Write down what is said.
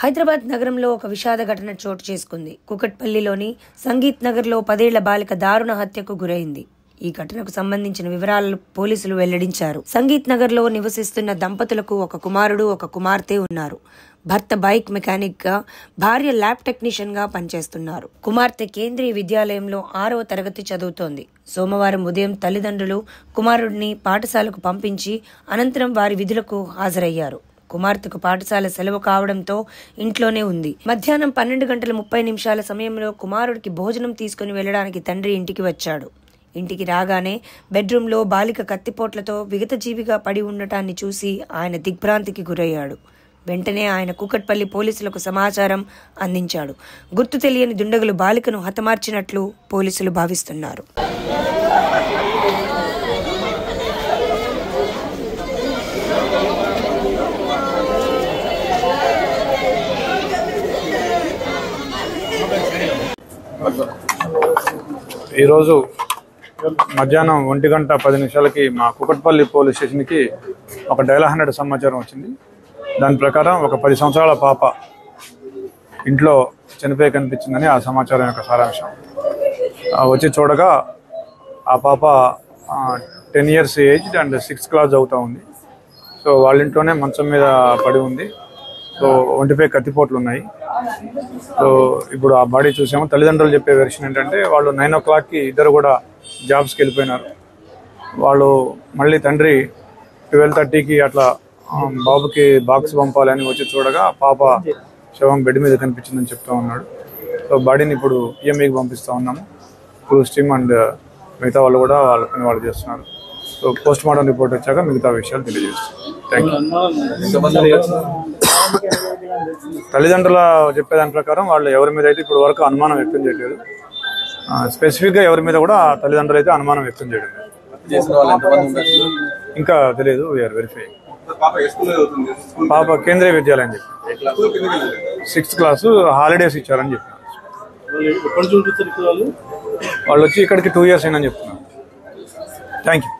హైదరాబాద్ నగరంలో ఒక విషాద ఘటన చోటు చేసుకుంది. కుకట్పల్లిలోని సంగీత్ నగర్లో 10 ఏళ్ల బాలిక దారుణ హత్యకు గురైంది. ఈ ఘటనకు సంబంధించిన వివరాలను పోలీసులు వెల్లడించారు. సంగీత్ నగర్లో నివసిస్తున్న దంపతులకు ఒక కుమారుడు, ఒక కుమార్తె ఉన్నారు. భర్త బైక్ మెకానిక్ గా, భార్య ల్యాబ్ టెక్నీషియన్ గా పనిచేస్తున్నారు. కుమార్తె కేంద్రీయ విద్యాలయంలో 6వ తరగతి చదువుతోంది. సోమవారం ఉదయం తల్లిదండ్రులు కుమారుడిని పాఠశాలకు పంపించి అనంతరం వారి విధులకు హాజరయ్యారు. కుమార్తెకు పాఠశాల సెలవు కావడంతో ఇంట్లోనే ఉంది. మధ్యాహ్నం 12:30 సమయంలో కుమారుడికి భోజనం తీసుకుని వెళ్లడానికి తండ్రి ఇంటికి వచ్చాడు. ఇంటికి రాగానే బెడ్రూమ్లో బాలిక కత్తిపోట్లతో విగతజీవిగా పడి ఉండటాన్ని చూసి ఆయన దిగ్భ్రాంతికి గురయ్యాడు. వెంటనే ఆయన కూకట్పల్లి పోలీసులకు సమాచారం అందించాడు. గుర్తు తెలియని దుండగులు బాలికను హతమార్చినట్లు పోలీసులు భావిస్తున్నారు. ఈరోజు మధ్యాహ్నం 1:10 మా కుకట్పల్లి పోలీస్ స్టేషన్కి ఒక డయల్ 100 సమాచారం వచ్చింది. దాని ప్రకారం ఒక 10 సంవత్సరాల పాప ఇంట్లో చనిపోయి కనిపించిందని ఆ సమాచారం యొక్క సారాంశం. వచ్చి చూడగా ఆ పాప 10 years age and 6th class చదువుతూ ఉంది. సో వాళ్ళ ఇంట్లోనే మంచం మీద పడి ఉంది. సో ఒంటిపై కత్తిపోట్లు ఉన్నాయి. సో ఇప్పుడు ఆ బాడీ చూసాము. తల్లిదండ్రులు చెప్పే వెర్షన్ ఏంటంటే వాళ్ళు 9 o'clockకి ఇద్దరు కూడా జాబ్స్కి వెళ్ళిపోయినారు. వాళ్ళు మళ్ళీ తండ్రి 12:30కి అట్లా బాబుకి బాక్స్ పంపాలని వచ్చి చూడగా పాప శవం బెడ్ మీద కనిపించిందని చెప్తా ఉన్నాడు. సో బాడీని ఇప్పుడు పిఎంఈకి పంపిస్తూ ఉన్నాము. క్రూజ్ టీమ్ అండ్ మిగతా వాళ్ళు కూడా వాళ్ళ పని వాళ్ళు చేస్తున్నారు. సో పోస్ట్ మార్టం రిపోర్ట్ వచ్చాక మిగతా విషయాలు తెలియజేస్తాం. Thank you. తల్లిదండ్రుల చెప్పేదాని ప్రకారం వాళ్ళు ఎవరి మీద అయితే ఇప్పుడు వరకు అనుమానం వ్యక్తం చేయలేదు. స్పెసిఫిక్గా ఎవరి మీద కూడా తల్లిదండ్రులు అయితే అనుమానం వ్యక్తం చేయడం ఇంకా తెలియదు. VR verify. పాప కేంద్రీయ విద్యాలయం చెప్పి 6th క్లాస్ హాలిడేస్ ఇచ్చారని చెప్పినారు. వాళ్ళు వచ్చి ఇక్కడికి 2 years అయిందని చెప్తున్నారు. Thank you.